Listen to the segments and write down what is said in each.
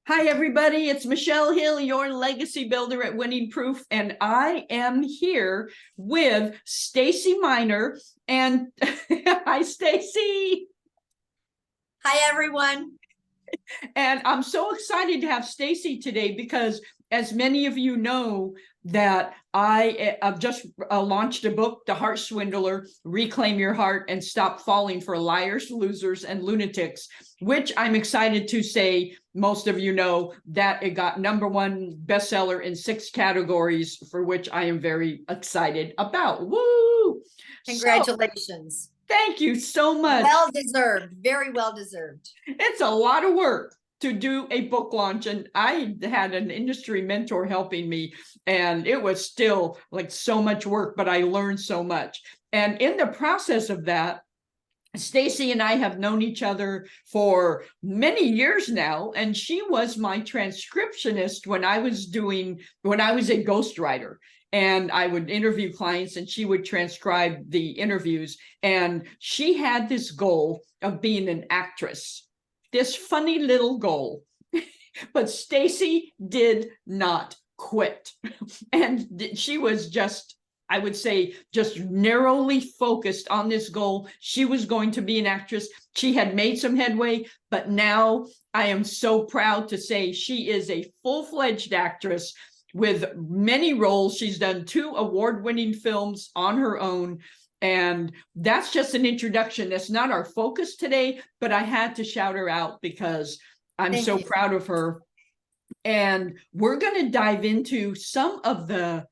Hi, everybody. It's Michelle Hill, your legacy builder at Winning Proof, and I am here with Stacey Miner. And hi, Stacey. Hi, everyone. And I'm so excited to have Stacey today because, as many of you know, that I've just launched a book, The Heart Swindler, Reclaim Your Heart and Stop Falling for Liars, Losers, and Lunatics, which I'm excited to say most of you know that it got #1 bestseller in 6 categories, for which I am very excited about. Woo! Congratulations. Thank you so much. Well deserved, very well deserved. It's a lot of work to do a book launch, and I had an industry mentor helping me, and it was still like so much work, but I learned so much. And in the process of that, Stacey and I have known each other for many years now, and she was my transcriptionist when I was a ghostwriter. And I would interview clients and she would transcribe the interviews. And she had this goal of being an actress, this funny little goal. But Stacey did not quit. And she was just, I would say, just narrowly focused on this goal. She was going to be an actress. She had made some headway, but now I am so proud to say she is a full-fledged actress with many roles. She's done 2 award-winning films on her own. And that's just an introduction. That's not our focus today, but I had to shout her out because I'm so proud of her. And we're going to dive into some of the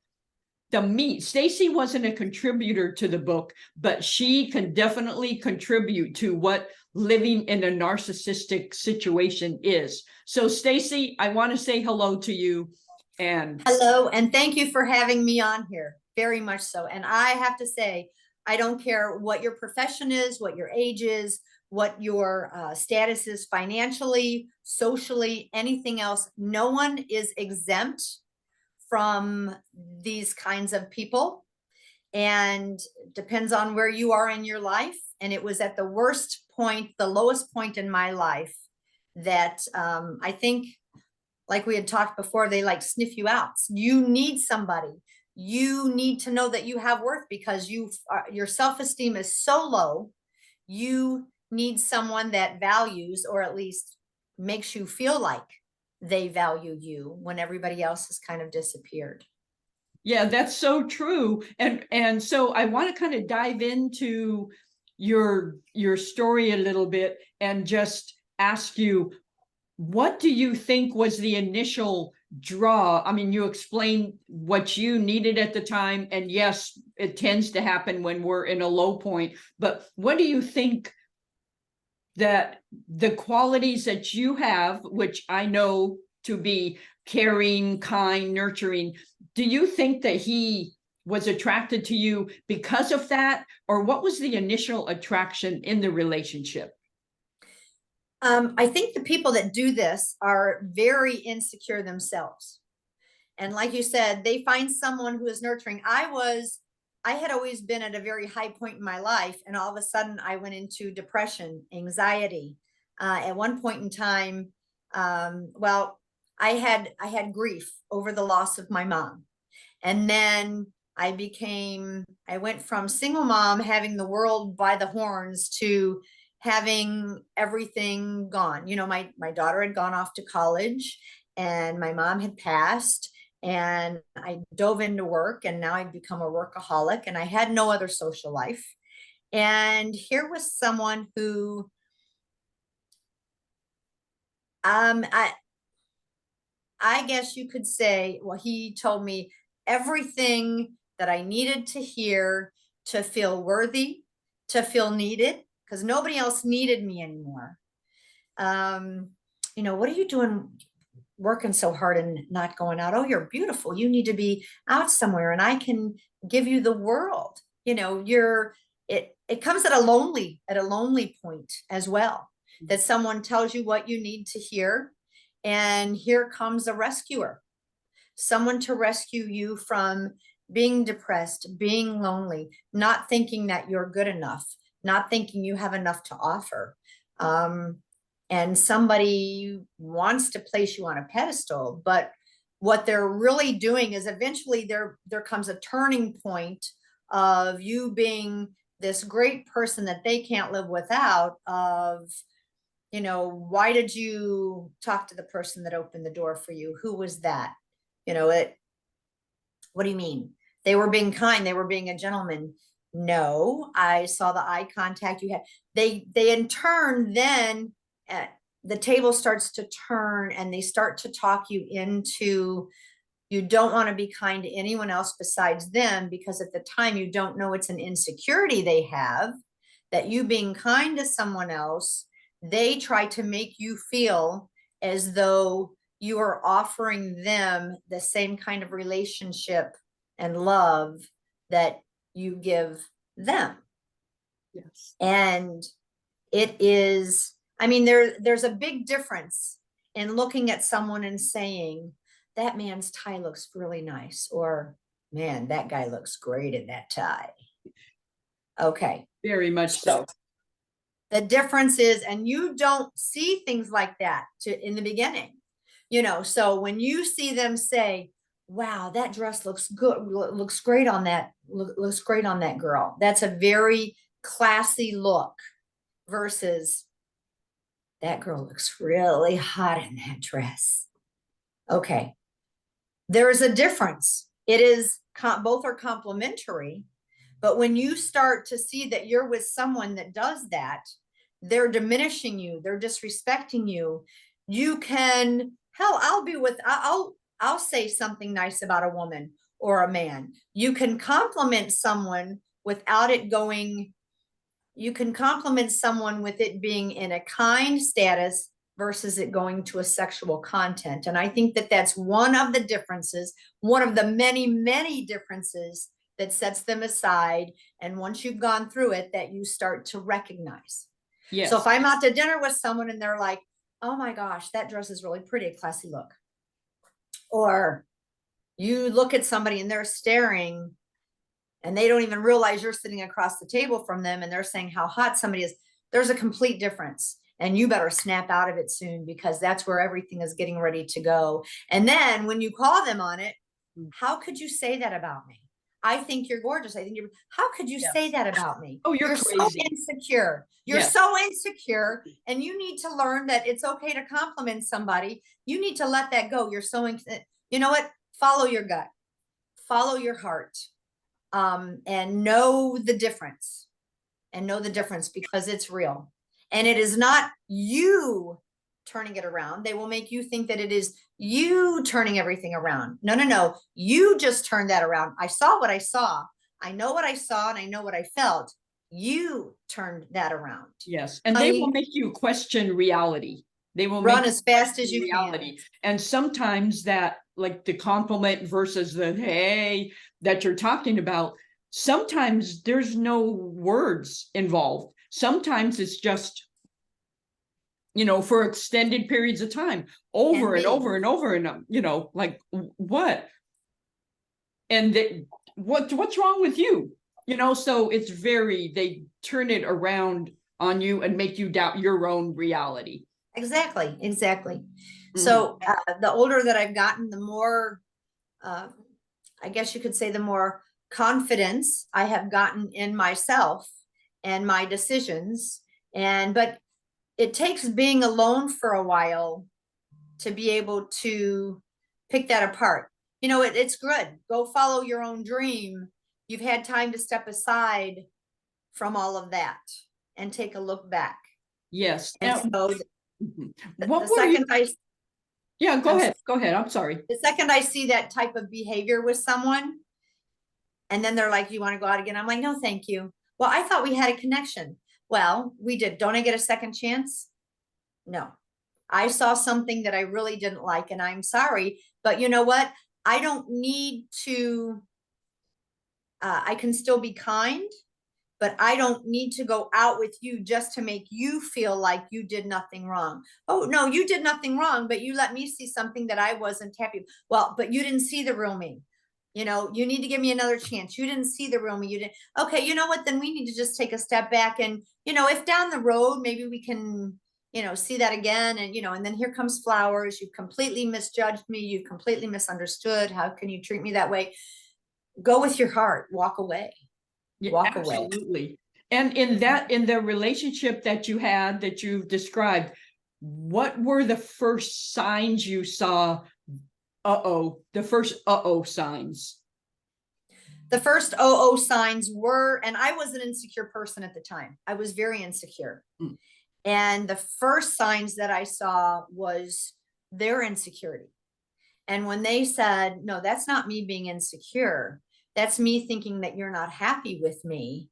meat. Stacey wasn't a contributor to the book, but she can definitely contribute to what living in a narcissistic situation is. So Stacey, I want to say hello to you. And hello, and thank you for having me on here. Very much so. And I have to say, I don't care what your profession is, what your age is, what your status is financially, socially, anything else. No one is exempt from these kinds of people, and depends on where you are in your life. And it was at the worst point, the lowest point in my life, that I think, like we had talked before, they like sniff you out. You need somebody. You need to know that you have worth, because your self-esteem is so low. You need someone that values, or at least makes you feel like they value you, when everybody else has kind of disappeared. yeah, that's so true. And so I want to kind of dive into your story a little bit and just ask you, what do you think was the initial draw? I mean, you explained what you needed at the time, and yes, it tends to happen when we're in a low point, but what do you think that the qualities that you have, which I know to be caring, kind, nurturing, do you think that he was attracted to you because of that? Or what was the initial attraction in the relationship? I think the people that do this are very insecure themselves. And like you said, they find someone who is nurturing. I had always been at a very high point in my life, and all of a sudden I went into depression, anxiety. At one point in time, well, I had grief over the loss of my mom. And then I went from single mom having the world by the horns to having everything gone. You know, my daughter had gone off to college, and my mom had passed, and I dove into work, and now I'd become a workaholic, and I had no other social life. And here was someone who, I guess you could say, well, he told me everything that I needed to hear to feel worthy, to feel needed, because nobody else needed me anymore. You know, what are you doing working so hard and not going out? Oh, you're beautiful. You need to be out somewhere, and I can give you the world. You know, it comes at a lonely point as well, that someone tells you what you need to hear. And here comes a rescuer, someone to rescue you from being depressed, being lonely, not thinking that you're good enough, not thinking you have enough to offer. and somebody wants to place you on a pedestal, but what they're really doing is eventually there comes a turning point of you being this great person that they can't live without, of, you know, why did you talk to the person that opened the door for you? Who was that? You know, what do you mean? They were being kind, they were being a gentleman. No, I saw the eye contact you had. They in turn then, the table starts to turn and they start to talk you into, you don't want to be kind to anyone else besides them, because at the time you don't know it's an insecurity they have, that you being kind to someone else, they try to make you feel as though you are offering them the same kind of relationship and love that you give them. Yes. And it is, I mean, there's a big difference in looking at someone and saying, that man's tie looks really nice, or man, that guy looks great in that tie. Okay. Very much so. The difference is, and you don't see things like that in the beginning, you know, so when you see them say, wow, that dress looks good, looks great on that, looks great on that girl. That's a very classy look, versus that girl looks really hot in that dress. Okay. There is a difference. It is, both are complementary, but when you start to see that you're with someone that does that, they're diminishing you, they're disrespecting you. You can, hell, I'll say something nice about a woman or a man. You can compliment someone without it going, you can compliment someone with it being in a kind status versus it going to a sexual content. And I think that that's one of the differences, one of the many, many differences that sets them aside. And once you've gone through it, that you start to recognize. Yes. So if I'm out to dinner with someone and they're like, oh my gosh, that dress is really pretty, a classy look. Or you look at somebody and they're staring and they don't even realize you're sitting across the table from them and they're saying how hot somebody is, there's a complete difference. And you better snap out of it soon, because that's where everything is getting ready to go. And then when you call them on it, how could you say that about me? I think you're gorgeous. I think you're, how could you say that about me? Oh, you're so crazy. insecure. You're so insecure, and you need to learn that it's okay to compliment somebody. You need to let that go. You're so, you know what? Follow your gut, follow your heart, and know the difference, because it's real. And it is not you turning it around. They will make you think that it is you turning everything around. No, no, no. You just turned that around. I saw what I saw. I know what I saw, and I know what I felt. You turned that around. Yes. And they will make you question reality. They will run as fast as you reality. can. And sometimes that, like the compliment versus the hey that you're talking about, sometimes there's no words involved. Sometimes it's just, you know, for extended periods of time, over and over and over, and you know, like what? And what's wrong with you? You know, so it's they turn it around on you and make you doubt your own reality. Exactly, exactly. Mm-hmm. So the older that I've gotten, the more, I guess you could say, the more confidence I have gotten in myself and my decisions. But it takes being alone for a while to be able to pick that apart. You know, it's good. Go follow your own dream. You've had time to step aside from all of that and take a look back. Yes. And so what the second go ahead. Go ahead. I'm sorry. The second I see that type of behavior with someone, and then they're like, you want to go out again? I'm like, no, thank you. Well, I thought we had a connection. Well, we did. Don't I get a second chance? No. I saw something that I really didn't like, and I'm sorry. But you know what? I don't need to, I can still be kind, but I don't need to go out with you just to make you feel like you did nothing wrong. Oh, no, you did nothing wrong, but you let me see something that I wasn't happy. Well, but you didn't see the real me. You know, you need to give me another chance. You didn't see the real me. You didn't. Okay, you know what? Then we need to just take a step back. And, you know, if down the road, maybe we can, see that again. And, and then here comes flowers. You've completely misjudged me. You've completely misunderstood. How can you treat me that way? Go with your heart, walk away, Yeah, walk away. absolutely. And in the relationship that you had, that you've described, what were the first signs you saw? The first signs. The first signs were, and I was an insecure person at the time. I was very insecure. Mm. And the first signs that I saw was their insecurity. And when they said, no, that's not me being insecure, that's me thinking that you're not happy with me.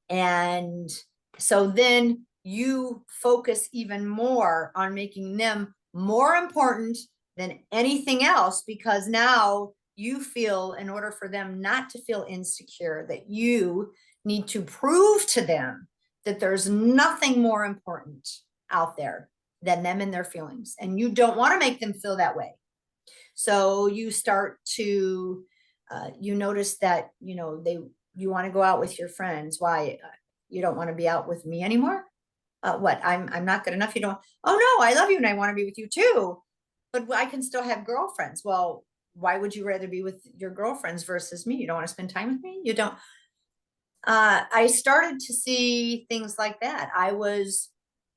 And so then you focus even more on making them more important than anything else, because now you feel, in order for them not to feel insecure, that you need to prove to them that there's nothing more important out there than them and their feelings. And you don't want to make them feel that way. So you start to, you notice that, you want to go out with your friends. Why? You don't want to be out with me anymore? What? I'm not good enough? You don't? Oh no, I love you and I want to be with you too. But I can still have girlfriends. Well, why would you rather be with your girlfriends versus me? You don't want to spend time with me? You don't. I started to see things like that. I was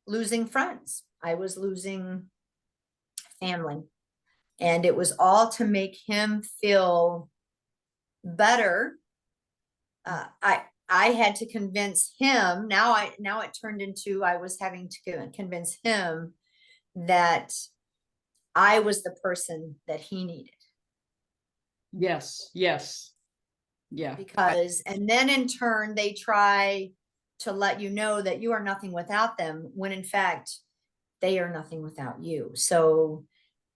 losing friends. I was losing family. And it was all to make him feel better. I had to convince him. Now it turned into, I was having to convince him that I was the person that he needed. Yes. Yeah. Because, and then in turn, they try to let you know that you are nothing without them, when in fact, they are nothing without you. So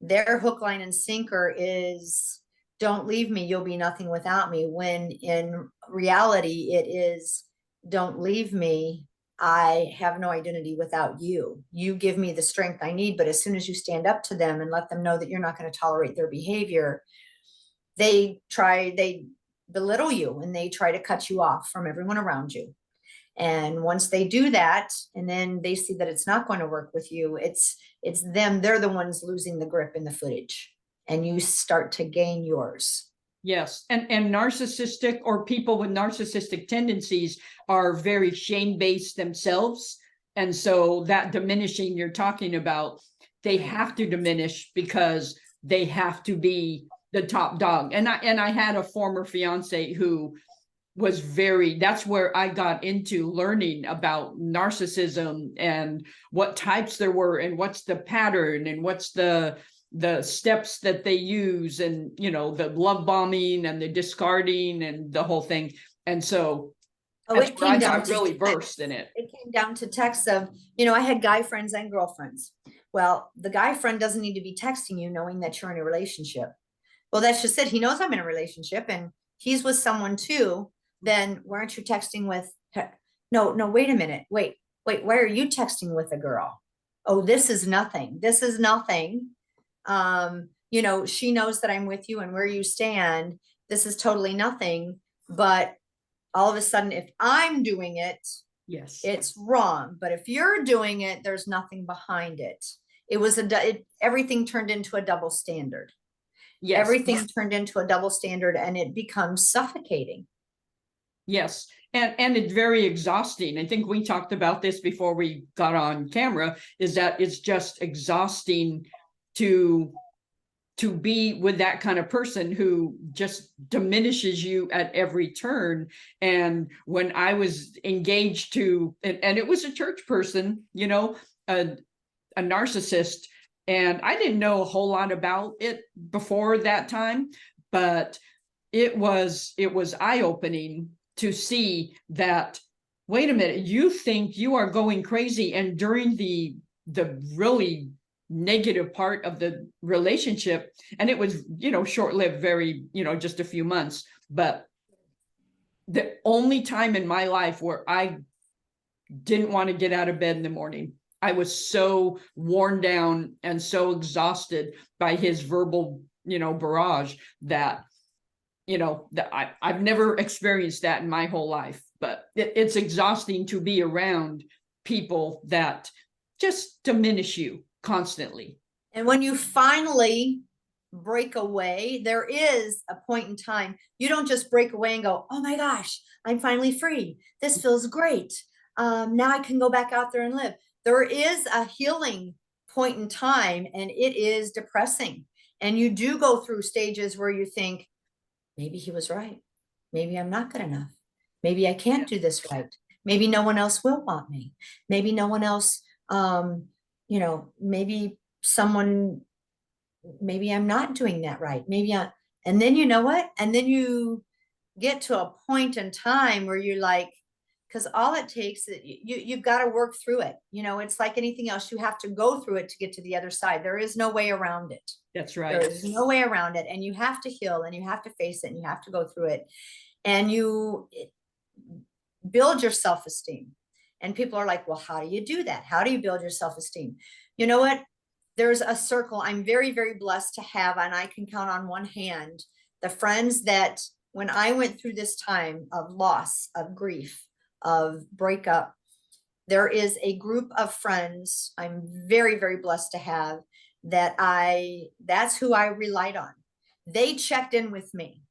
their hook, line, and sinker is, don't leave me, you'll be nothing without me. When in reality, it is, don't leave me, I have no identity without you. You give me the strength I need, but as soon as you stand up to them and let them know that you're not going to tolerate their behavior, they belittle you and they try to cut you off from everyone around you. And once they do that, and then they see that it's not going to work with you, it's them, they're the ones losing the grip in the footage, and you start to gain yours. Yes. And narcissistic, or people with narcissistic tendencies, are very shame-based themselves. And so that diminishing you're talking about, they have to diminish because they have to be the top dog. And I had a former fiance who was that's where I got into learning about narcissism and what types there were and what's the pattern and what's the steps that they use, and the love bombing and the discarding and the whole thing. And so I got really versed in it. It came down to texts of, I had guy friends and girlfriends. Well, the guy friend doesn't need to be texting you knowing that you're in a relationship. Well, that's just it. He knows I'm in a relationship and he's with someone too. Then why aren't you texting with her? No, wait a minute. Wait, why are you texting with a girl? Oh, this is nothing. This is nothing. She knows that I'm with you and where you stand. This is totally nothing. But all of a sudden, if I'm doing it, yes, it's wrong. But if you're doing it, there's nothing behind it. It was everything turned into a double standard. Yes. Everything turned into a double standard, and it becomes suffocating. Yes. And it's very exhausting. I think we talked about this before we got on camera, is that it's just exhausting to be with that kind of person who just diminishes you at every turn. And when I was engaged to, and it was a church person, a narcissist, and I didn't know a whole lot about it before that time, but it was eye-opening to see that, wait a minute, you think you are going crazy. And during the really negative part of the relationship, and it was, short-lived, very, just a few months, but the only time in my life where I didn't want to get out of bed in the morning, I was so worn down and so exhausted by his verbal, barrage, that I've never experienced that in my whole life. But it's exhausting to be around people that just diminish you constantly. And when you finally break away, there is a point in time. You don't just break away and go, oh my gosh, I'm finally free. This feels great. Now I can go back out there and live. There is a healing point in time, and it is depressing. And you do go through stages where you think, maybe he was right. Maybe I'm not good enough. Maybe I can't do this right. Maybe no one else will want me. Maybe no one else, maybe someone, maybe I'm not doing that right. And then you know what? And then you get to a point in time where you're like, because all it takes, you've got to work through it. It's like anything else. You have to go through it to get to the other side. There is no way around it. That's right. There is no way around it. And you have to heal, and you have to face it, and you have to go through it. And you build your self-esteem. And people are like, well, how do you do that? How do you build your self-esteem? You know what? There's a circle I'm very, very blessed to have, and I can count on one hand the friends that when I went through this time of loss, of grief, of breakup, there is a group of friends I'm very, very blessed to have that's who I relied on. They checked in with me.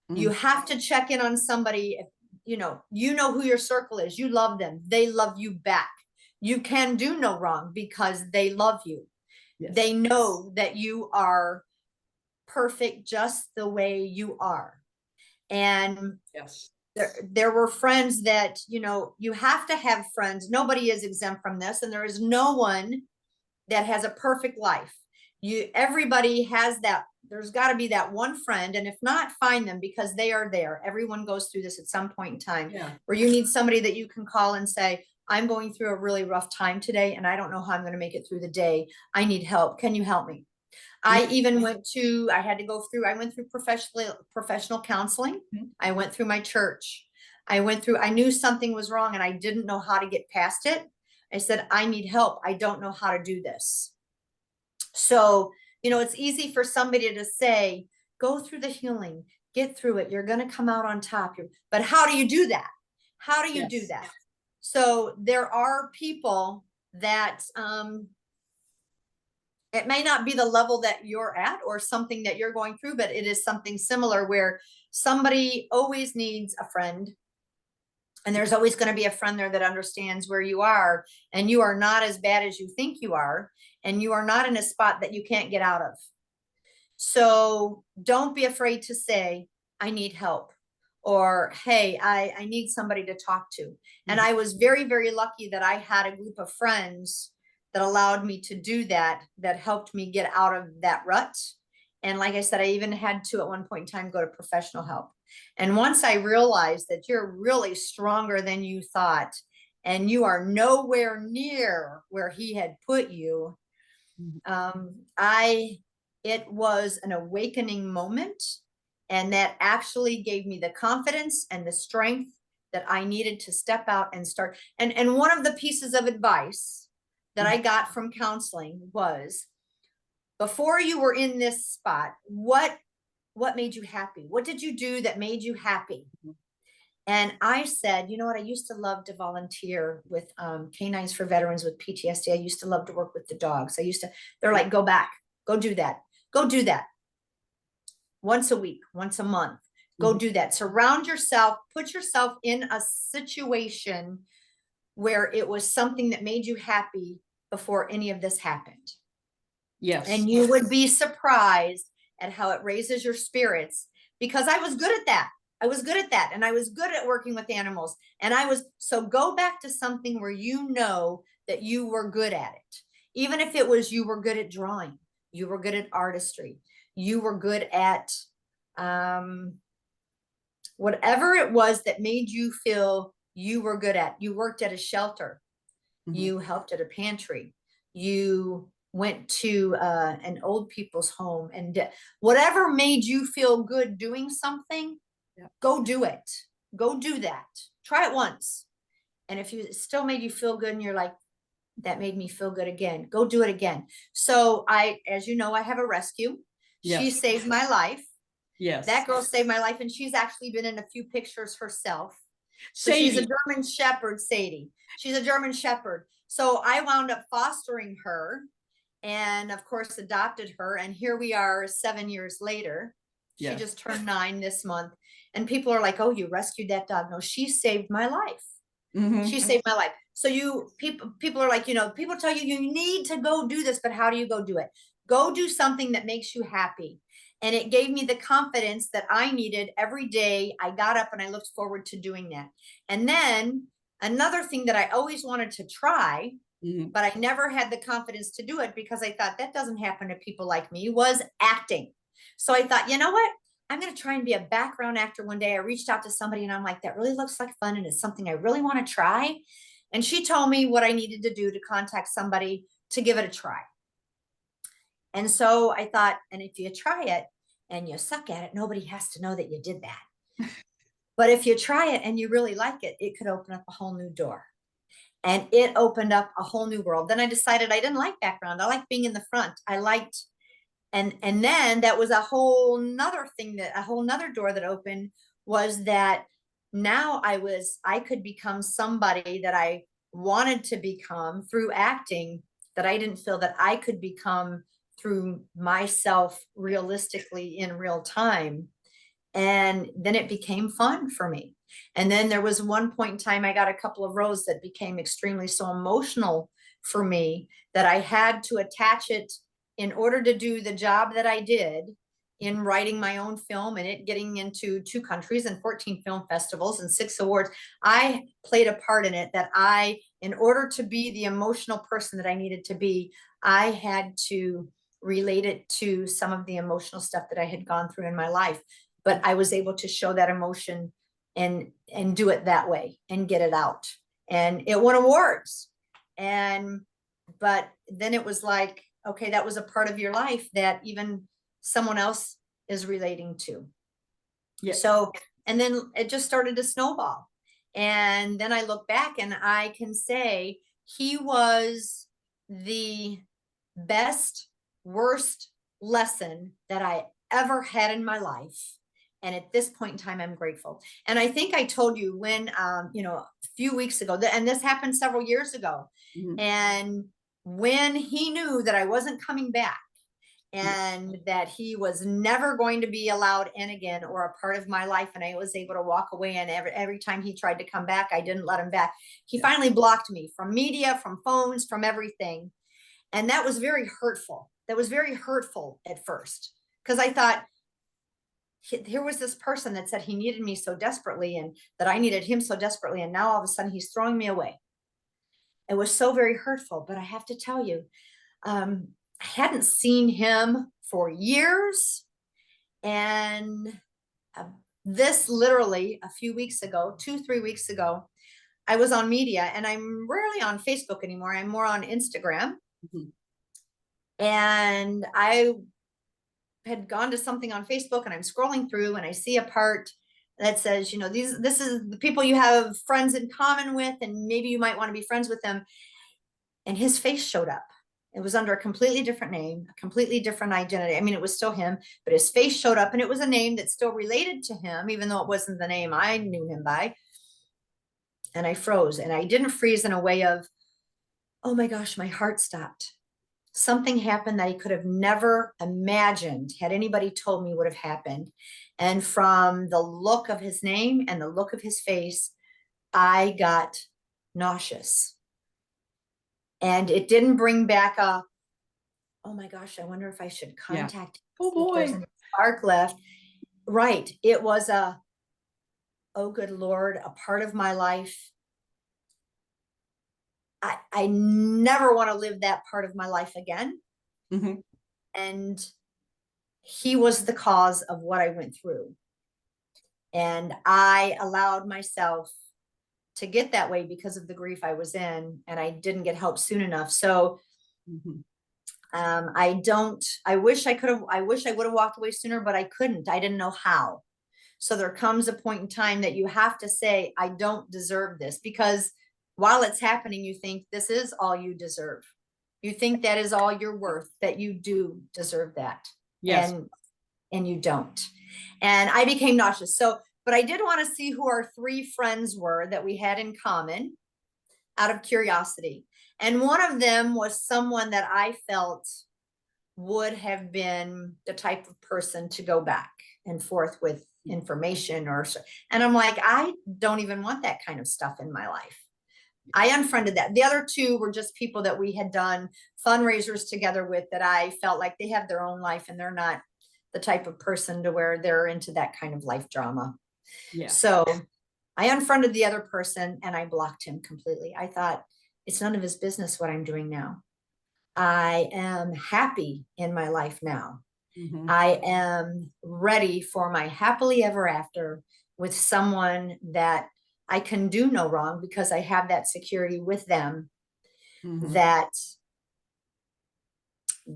You have to check in on somebody. If, you know who your circle is. You love them. They love you back. You can do no wrong because they love you. Yes. They know that you are perfect just the way you are. And yes, there were friends that, you have to have friends. Nobody is exempt from this. And there is no one that has a perfect life. Everybody has that. There's got to be that one friend. And if not, find them, because they are there. Everyone goes through this at some point in time, where you need somebody that you can call and say, I'm going through a really rough time today, and I don't know how I'm going to make it through the day. I need help. Can you help me? I went through professional counseling. I went through my church. I knew something was wrong and I didn't know how to get past it. I said, I need help. I don't know how to do this. So, it's easy for somebody to say, go through the healing, get through it. You're going to come out on top. But how do you do that? How do you do that? So there are people that, it may not be the level that you're at or something that you're going through, but it is something similar where somebody always needs a friend. And there's always going to be a friend there that understands where you are, and you are not as bad as you think you are, and you are not in a spot that you can't get out of. So don't be afraid to say, I need help, or, hey, I need somebody to talk to. And I was very, very lucky that I had a group of friends that allowed me to do that helped me get out of that rut. And like I said, I even had to, at one point in time, go to professional help. And once I realized that you're really stronger than you thought, and you are nowhere near where he had put you, it was an awakening moment. And that actually gave me the confidence and the strength that I needed to step out and start. And one of the pieces of advice that I got from counseling was, before you were in this spot, what made you happy? What did you do that made you happy? And I said, you know what? I used to love to volunteer with canines for veterans with PTSD. I used to love to work with the dogs. They're like, go back, go do that. Go do that. Once a week, once a month, go do that. Surround yourself, put yourself in a situation where it was something that made you happy before any of this happened. Yes. And you would be surprised at how it raises your spirits, because I was good at that. And I was good at working with animals. So go back to something where you know that you were good at it. Even if it was, you were good at drawing, you were good at artistry, you were good at whatever it was that made you feel you were good at. You worked at a shelter, you helped at a pantry, you went to an old people's home, and whatever made you feel good doing something, go do it. Go do that. Try it once. And if it still made you feel good and you're like, that made me feel good again, go do it again. So as you know, I have a rescue. She saved my life. Yes. That girl saved my life. And she's actually been in a few pictures herself. So she's a German Shepherd, Sadie. She's a German Shepherd. So I wound up fostering her and of course adopted her. And here we are 7 years later. She Yes. just turned 9 this month. And people are like, oh, you rescued that dog. No, she saved my life. She saved my life. So people are like, people tell you, you need to go do this, but how do you go do it? Go do something that makes you happy. And it gave me the confidence that I needed every day. I got up and I looked forward to doing that. And then another thing that I always wanted to try, but I never had the confidence to do it because I thought that doesn't happen to people like me, was acting. So I thought, you know what? I'm going to try and be a background actor one day. I reached out to somebody and I'm like, that really looks like fun and it's something I really want to try. And she told me what I needed to do to contact somebody to give it a try. And so I thought, and if you try it and you suck at it, nobody has to know that you did that. But if you try it and you really like it, it could open up a whole new door. And it opened up a whole new world. Then I decided I didn't like background. I liked being in the front. I liked, and then that was a whole nother thing, that a whole nother door that opened, was that now I could become somebody that I wanted to become through acting, that I didn't feel that I could become through myself realistically in real time. And then it became fun for me. And then there was one point in time, I got a couple of roles that became extremely so emotional for me that I had to attach it in order to do the job that I did in writing my own film and it getting into 2 countries and 14 film festivals and 6 awards. I played a part in it that in order to be the emotional person that I needed to be, I had to relate it to some of the emotional stuff that I had gone through in my life. But I was able to show that emotion and do it that way and get it out. And it won awards. But then it was like, okay, that was a part of your life that even someone else is relating to. Yeah. So, and then it just started to snowball. And then I look back and I can say he was the best, worst lesson that I ever had in my life. And at this point in time, I'm grateful. And I think I told you when, a few weeks ago, and this happened several years ago. And when he knew that I wasn't coming back and that he was never going to be allowed in again or a part of my life, and I was able to walk away, and every time he tried to come back, I didn't let him back. He finally blocked me from media, from phones, from everything. And that was very hurtful. That was very hurtful at first, because I thought, here was this person that said he needed me so desperately and that I needed him so desperately. And now all of a sudden he's throwing me away. It was so very hurtful. But I have to tell you, I hadn't seen him for years. And this literally a few weeks ago, 2-3 weeks ago, I was on media, and I'm rarely on Facebook anymore. I'm more on Instagram. And I had gone to something on Facebook, and I'm scrolling through and I see a part that says, this is the people you have friends in common with, and maybe you might want to be friends with them. And his face showed up. It was under a completely different name, a completely different identity. I mean, it was still him, but his face showed up, and it was a name that still related to him, even though it wasn't the name I knew him by. And I froze, and I didn't freeze in a way of, oh my gosh, my heart stopped. Something happened that I could have never imagined had anybody told me would have happened. And from the look of his name and the look of his face, I got nauseous. And it didn't bring back oh my gosh, I wonder if I should contact him. Oh boy. There's a spark left. Right. It was oh good Lord, a part of my life. I never want to live that part of my life again. And he was the cause of what I went through. And I allowed myself to get that way because of the grief I was in, and I didn't get help soon enough. So I wish I would have walked away sooner, but I couldn't. I didn't know how. So there comes a point in time that you have to say, I don't deserve this, because while it's happening, you think this is all you deserve. You think that is all you're worth, that you do deserve that. Yes. And you don't. And I became nauseous. So, but I did want to see who our 3 friends were that we had in common out of curiosity. And one of them was someone that I felt would have been the type of person to go back and forth with information and I'm like, I don't even want that kind of stuff in my life. I unfriended that. The other two were just people that we had done fundraisers together with that I felt like they have their own life and they're not the type of person to where they're into that kind of life drama. Yeah. So I unfriended the other person and I blocked him completely. I thought it's none of his business what I'm doing now. I am happy in my life now. Mm-hmm. I am ready for my happily ever after with someone that I can do no wrong because I have that security with them. Mm-hmm.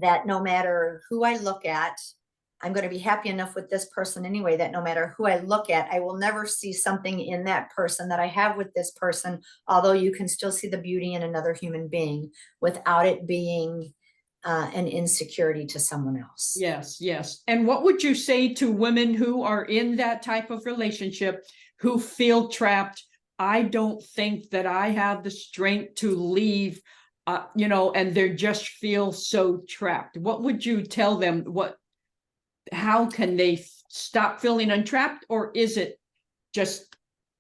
that no matter who I look at, I'm going to be happy enough with this person anyway, that no matter who I look at, I will never see something in that person that I have with this person, although you can still see the beauty in another human being without it being an insecurity to someone else. Yes, yes. And what would you say to women who are in that type of relationship, who feel trapped? I don't think that I have the strength to leave, and they just feel so trapped. What would you tell them? How can they stop feeling entrapped? Or is it just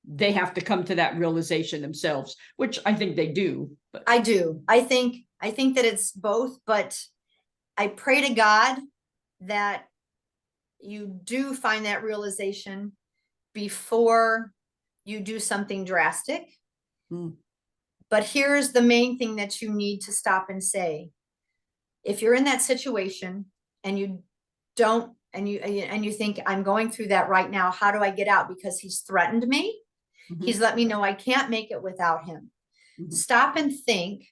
they have to come to that realization themselves, which I think they do. But I do. I think that it's both, but I pray to God that you do find that realization before you do something drastic. But here's the main thing that you need to stop and say. If you're in that situation and you don't, and you think, I'm going through that right now, how do I get out? Because he's threatened me. He's let me know I can't make it without him. Stop and think,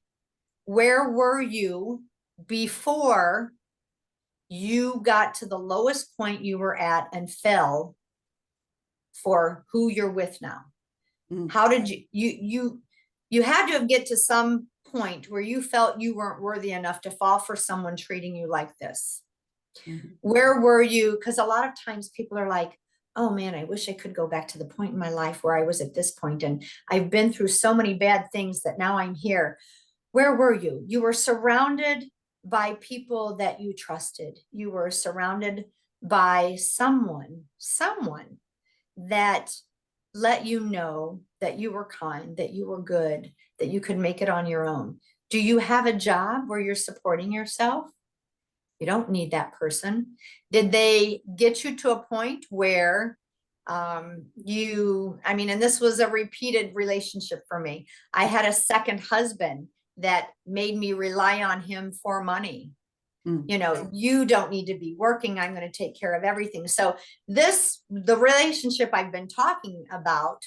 where were you before you got to the lowest point you were at and fell for who you're with now? How did you had to get to some point where you felt you weren't worthy enough to fall for someone treating you like this. Where were you? Because a lot of times people are like, oh man, I wish I could go back to the point in my life where I was at this point, and I've been through so many bad things that now I'm here. Where were you? You were surrounded by people that you trusted. You were surrounded by someone that let you know that you were kind, that you were good, that you could make it on your own. Do you have a job where you're supporting yourself? You don't need that person. Did they get you to a point where and this was a repeated relationship for me. I had a second husband that made me rely on him for money. You don't need to be working. I'm going to take care of everything. So the relationship I've been talking about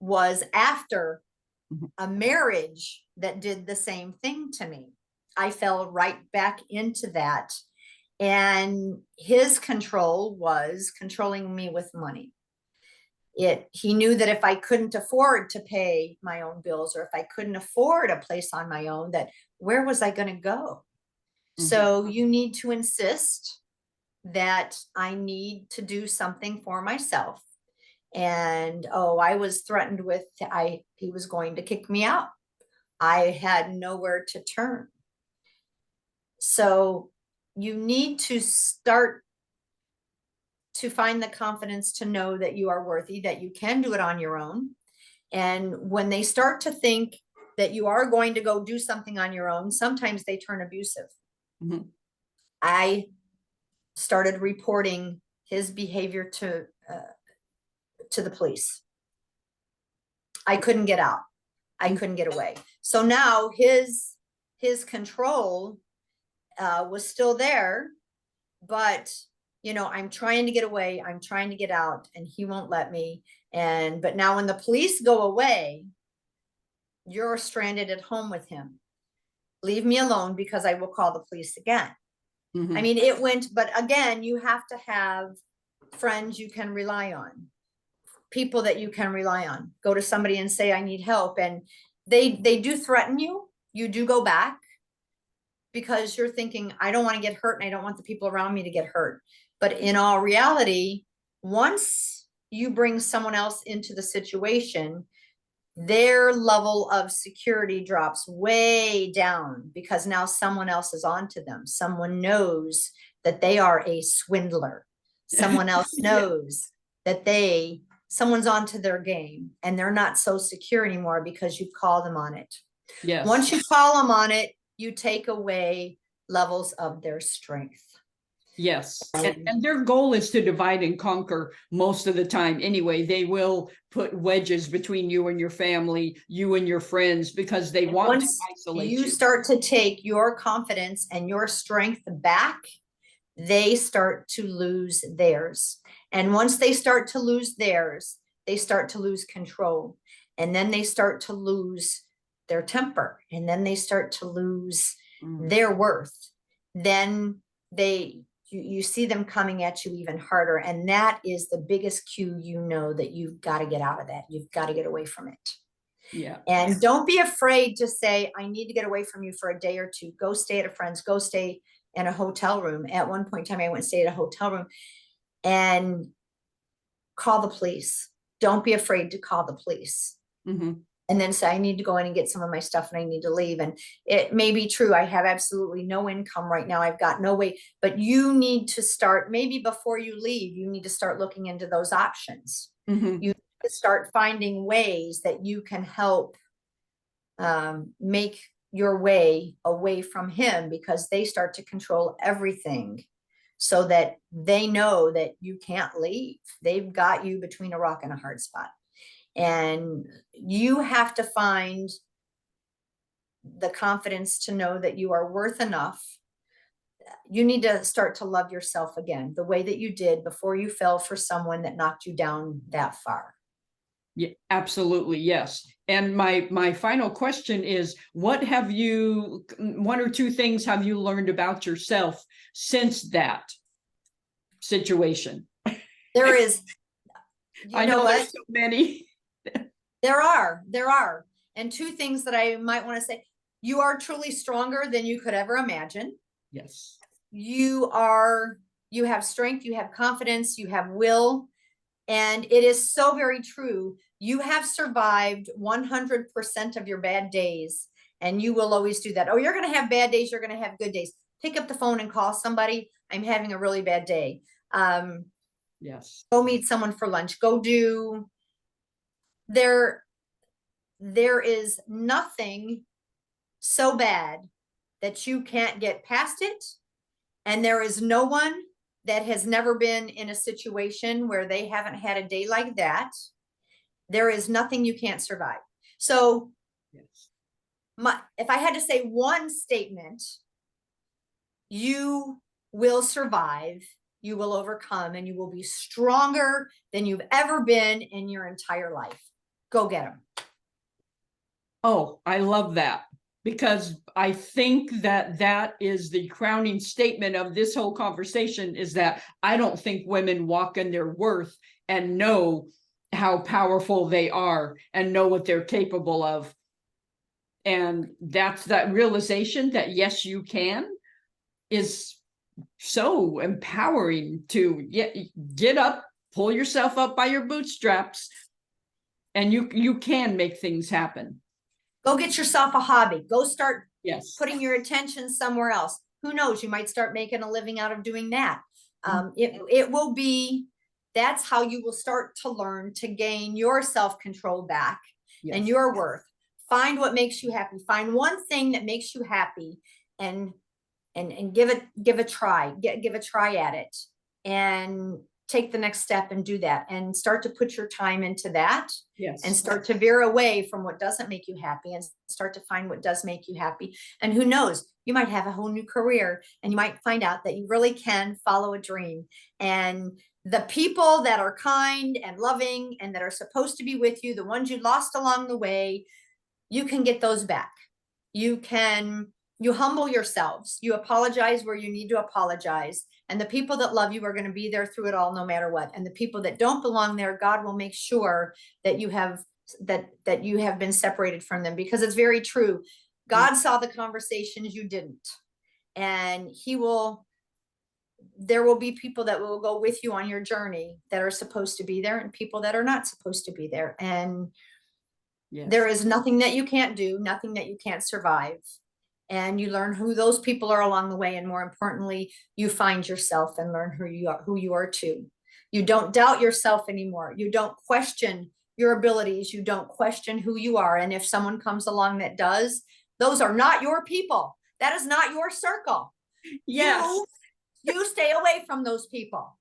was after a marriage that did the same thing to me. I fell right back into that. And his control was controlling me with money. He knew that if I couldn't afford to pay my own bills, or if I couldn't afford a place on my own, that where was I going to go? So you need to insist that I need to do something for myself. And I was threatened with, he was going to kick me out. I had nowhere to turn. So you need to start to find the confidence to know that you are worthy, that you can do it on your own. And when they start to think that you are going to go do something on your own, sometimes they turn abusive. I started reporting his behavior to the police. I couldn't get out. I couldn't get away. So now his control was still there, but I'm trying to get away. I'm trying to get out, and he won't let me. But now when the police go away, you're stranded at home with him. Leave me alone, because I will call the police again. It went, but again, you have to have friends you can rely on, people that you can rely on. Go to somebody and say, I need help. And they do threaten you. You do go back, because you're thinking, I don't want to get hurt, and I don't want the people around me to get hurt. But in all reality, once you bring someone else into the situation, their level of security drops way down because now someone else is onto them. Someone knows that they are a swindler. Someone else knows that someone's onto their game, and they're not so secure anymore because you call them on it. Yes. Once you call them on it, you take away levels of their strength. Yes. And their goal is to divide and conquer most of the time. Anyway, they will put wedges between you and your family, you and your friends, because they want to isolate you. You start to take your confidence and your strength back, they start to lose theirs. And once they start to lose theirs, they start to lose control. And then they start to lose their temper. And then they start to lose their worth. Then you see them coming at you even harder. And that is the biggest cue, that you've got to get out of that. You've got to get away from it. Yeah. And don't be afraid to say, I need to get away from you for a day or two. Go stay at a friend's, go stay in a hotel room. At one point in time, I went and stayed at a hotel room, and call the police. Don't be afraid to call the police. And then say, I need to go in and get some of my stuff and I need to leave. And it may be true. I have absolutely no income right now. I've got no way, but you need to start, maybe before you leave, you need to start looking into those options. You need to start finding ways that you can help make your way away from him, because they start to control everything so that they know that you can't leave. They've got you between a rock and a hard spot. And you have to find the confidence to know that you are worth enough. You need to start to love yourself again, the way that you did before you fell for someone that knocked you down that far. Yeah, absolutely. Yes. And my final question is, one or two things have you learned about yourself since that situation? There is, I know there's so many. There are. And two things that I might want to say: you are truly stronger than you could ever imagine. Yes. You have strength, you have confidence, you have will. And it is so very true. You have survived 100% of your bad days, and you will always do that. Oh, you're going to have bad days. You're going to have good days. Pick up the phone and call somebody. I'm having a really bad day. Yes. Go meet someone for lunch. Go do. There is nothing so bad that you can't get past it. And there is no one that has never been in a situation where they haven't had a day like that. There is nothing you can't survive. So yes. If I had to say one statement, you will survive, you will overcome, and you will be stronger than you've ever been in your entire life. Go get them. Oh, I love that, because I think that is the crowning statement of this whole conversation, is that I don't think women walk in their worth and know how powerful they are and know what they're capable of. And that's that realization that yes, you can, is so empowering to get up, pull yourself up by your bootstraps, and you can make things happen. Go get yourself a hobby. Go start putting your attention somewhere else. Who knows? You might start making a living out of doing that. It will be, that's how you will start to learn to gain your self-control back and your worth. Find what makes you happy. Find one thing that makes you happy and give a try. Give a try at it, and take the next step and do that, and start to put your time into that. And start to veer away from what doesn't make you happy and start to find what does make you happy. And who knows, you might have a whole new career, and you might find out that you really can follow a dream. And the people that are kind and loving and that are supposed to be with you, the ones you lost along the way, you can get those back. You humble yourselves. You apologize where you need to apologize. And the people that love you are going to be there through it all, no matter what. And the people that don't belong there, God will make sure that you have been separated from them, because it's very true. God saw the conversations you didn't, and there will be people that will go with you on your journey that are supposed to be there, and people that are not supposed to be there. And Yes. There is nothing that you can't do, nothing that you can't survive. And you learn who those people are along the way. And more importantly, you find yourself and learn who you are too. You don't doubt yourself anymore. You don't question your abilities. You don't question who you are. And if someone comes along that does, those are not your people. That is not your circle. Yes. You stay away from those people.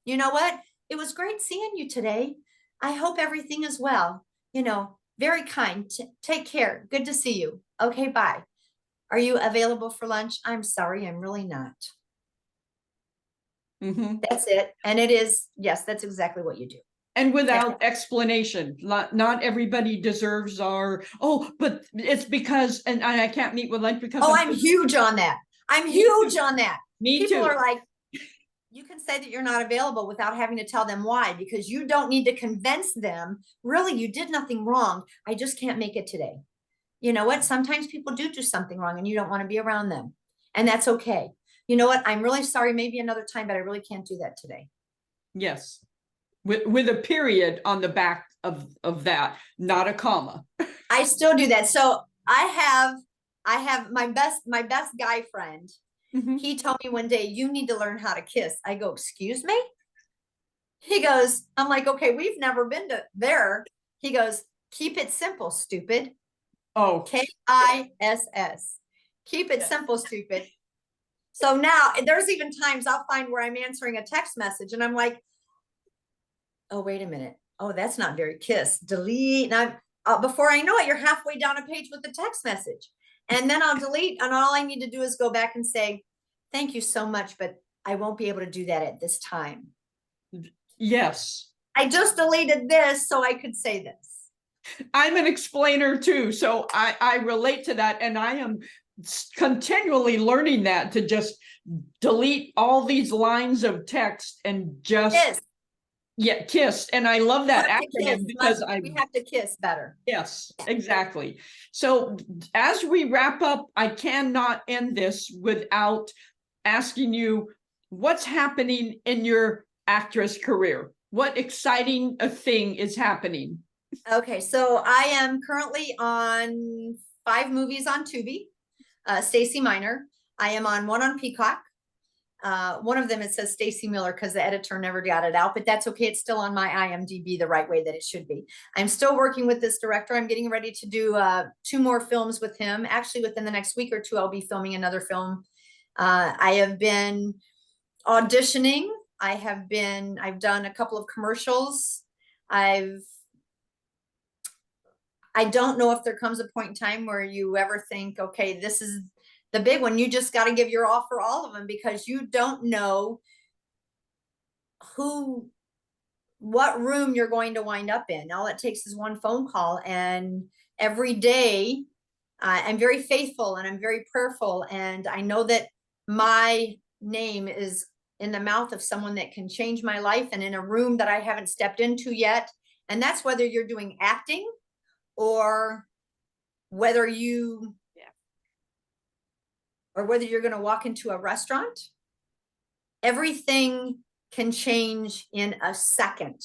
You know what? It was great seeing you today. I hope everything is well. You know, very kind. Take care. Good to see you. Okay, bye. Are you available for lunch? I'm sorry, I'm really not. That's it. And it is, yes, that's exactly what you do. And without explanation. Not everybody deserves our, oh, but it's because, and I can't meet with lunch because. Oh, I'm huge on that. I'm huge on that. Me too. People are like, you can say that you're not available without having to tell them why, because you don't need to convince them, really, you did nothing wrong. I just can't make it today. You know what? Sometimes people do something wrong and you don't want to be around them. And that's okay. You know what? I'm really sorry, maybe another time, but I really can't do that today. Yes. With a period on the back of that, not a comma. I still do that. So I have my best guy friend. He told me one day, you need to learn how to kiss. I go, excuse me? He goes, I'm like, okay, we've never been to there. He goes, keep it simple, stupid. Oh, KISS. Keep it simple, stupid. So now there's even times I'll find where I'm answering a text message and I'm like, oh, wait a minute. Oh, that's not very kiss. Delete. And before I know it, you're halfway down a page with the text message. And then I'll delete. And all I need to do is go back and say, thank you so much, but I won't be able to do that at this time. Yes. I just deleted this so I could say this. I'm an explainer too, so I relate to that, and I am continually learning that to just delete all these lines of text and just kiss. And I love that acronym because we have to kiss better. Yes, exactly. So as we wrap up, I cannot end this without asking you what's happening in your actress career. What exciting thing is happening? Okay, so I am currently on 5 movies on Tubi, Stacey Miner. I am on 1 on Peacock. One of them, it says Stacey Miller because the editor never got it out, but that's okay. It's still on my IMDb the right way that it should be. I'm still working with this director. I'm getting ready to do 2 more films with him. Actually, within the next week or 2, I'll be filming another film. I have been auditioning. I've done a couple of commercials. I don't know if there comes a point in time where you ever think, okay, this is the big one. You just got to give your all for all of them because you don't know what room you're going to wind up in. All it takes is one phone call. And every day I'm very faithful and I'm very prayerful. And I know that my name is in the mouth of someone that can change my life and in a room that I haven't stepped into yet. And that's whether you're doing acting or whether you're going to walk into a restaurant. Everything can change in a second.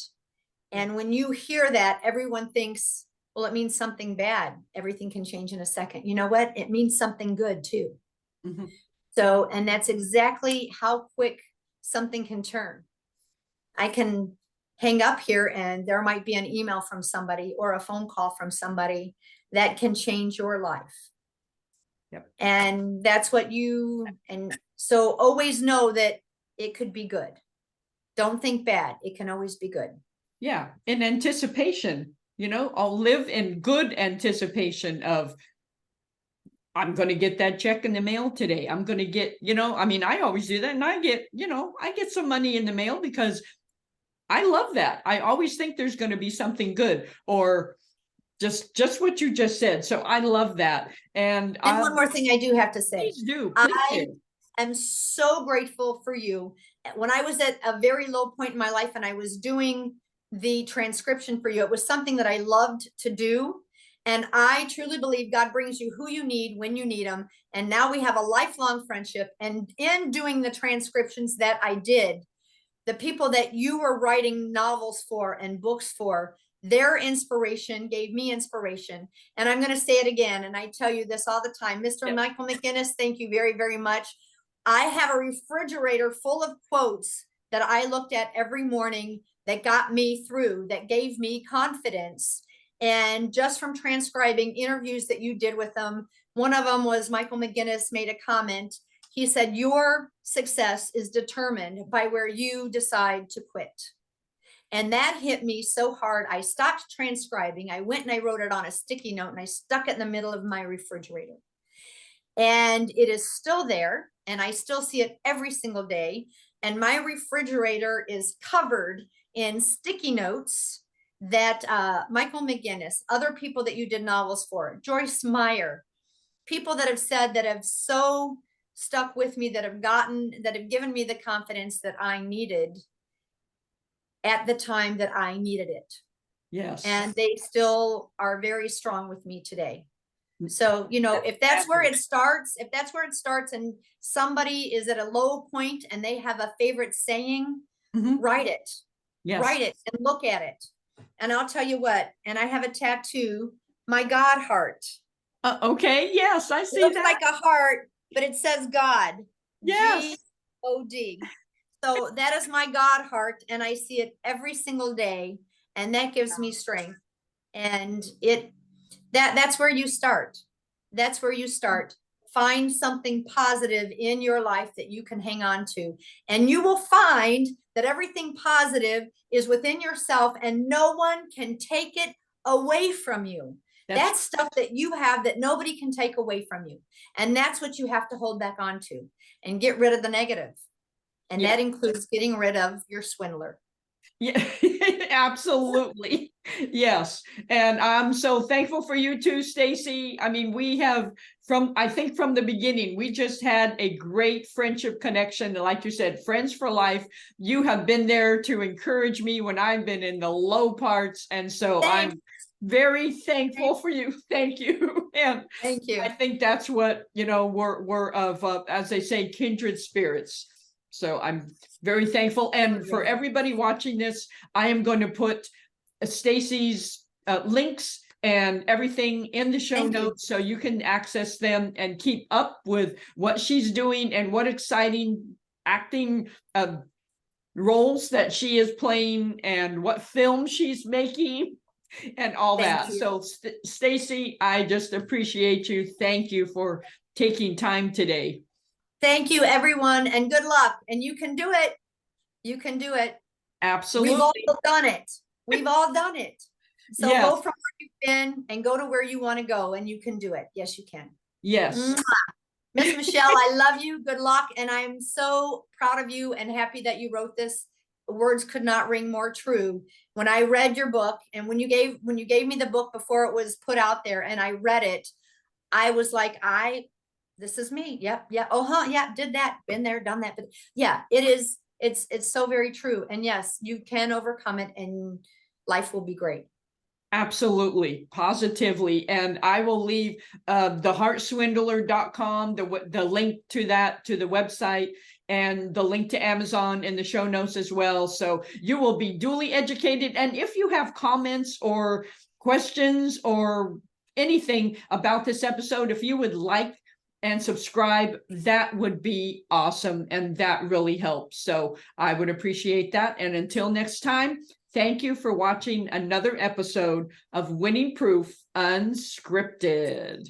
And when you hear that, everyone thinks, well, it means something bad. Everything can change in a second. You know what? It means something good too. So, and that's exactly how quick something can turn. I can hang up here and there might be an email from somebody or a phone call from somebody that can change your life. Yep. And that's what and so always know that it could be good. Don't think bad. It can always be good. Yeah. In anticipation, I'll live in good anticipation of, I'm going to get that check in the mail today. I'm going to get, I always do that. And I get some money in the mail because I love that. I always think there's going to be something good or just what you just said. So I love that. And one more thing I do have to say. Please do. I am so grateful for you. When I was at a very low point in my life and I was doing the transcription for you, it was something that I loved to do. And I truly believe God brings you who you need when you need them. And now we have a lifelong friendship. And in doing the transcriptions that I did, the people that you were writing novels for and books for, Their inspiration gave me inspiration. And I'm going to say it again, and I tell you this all the time. Mr. Yep. Michael McGinnis, thank you very, very much. I have a refrigerator full of quotes that I looked at every morning that got me through, that gave me confidence. And just from transcribing interviews that you did with them, one of them was Michael McGinnis made a comment. He said, your success is determined by where you decide to quit. And that hit me so hard. I stopped transcribing. I went and I wrote it on a sticky note and I stuck it in the middle of my refrigerator. And it is still there. And I still see it every single day. And my refrigerator is covered in sticky notes that Michael McGinnis, other people that you did novels for, Joyce Meyer, people that have said, that have so stuck with me, that have given me the confidence that I needed at the time that I needed it. Yes. And they still are very strong with me today. So, you know, if that's where it starts, and somebody is at a low point and they have a favorite saying, write it. Yes. Write it and look at it. And I'll tell you what, and I have a tattoo, my God heart. Okay. Yes, I see It looks that. like a heart, but it says God. Yes. G-O-D. So that is my God heart, and I see it every single day, and that gives me strength. And that's where you start. That's where you start. Find something positive in your life that you can hang on to, and you will find that everything positive is within yourself, and no one can take it away from you. That's stuff that you have that nobody can take away from you, and that's what you have to hold back on to and get rid of the negative. And that includes getting rid of your swindler. Yeah, absolutely. Yes. And I'm so thankful for you too, Stacey. I mean, we have I think from the beginning, we just had a great friendship connection. Like you said, friends for life. You have been there to encourage me when I've been in the low parts. And so Thanks. I'm very thankful for you. Thank you. And thank you. I think that's what, you know, we're of, as they say, kindred spirits. So I'm very thankful. And for everybody watching this, I am going to put Stacey's links and everything in the show notes so you can access them and keep up with what she's doing and what exciting acting roles that she is playing and what film she's making and all that. So Stacey, I just appreciate you. Thank you for taking time today. Thank you, everyone, and good luck. And you can do it. You can do it. Absolutely. We've all done it. We've all done it. So yes. Go from where you've been and go to where you want to go, and you can do it. Yes, you can. Yes. Miss Michelle, I love you. Good luck. And I'm so proud of you and happy that you wrote this. Words could not ring more true. When I read your book, and when you gave me the book before it was put out there and I read it, I was like, this is me. Yep. Yeah. Oh, yeah. Did that. Been there, done that. But yeah, it is. It's so very true. And yes, you can overcome it and life will be great. Absolutely, positively. And I will leave theheartswindler.com, the link to that, to the website, and the link to Amazon in the show notes as well. So you will be duly educated. And if you have comments or questions or anything about this episode, if you would like and subscribe, that would be awesome. And that really helps. So I would appreciate that. And until next time, thank you for watching another episode of Winning Proof Unscripted.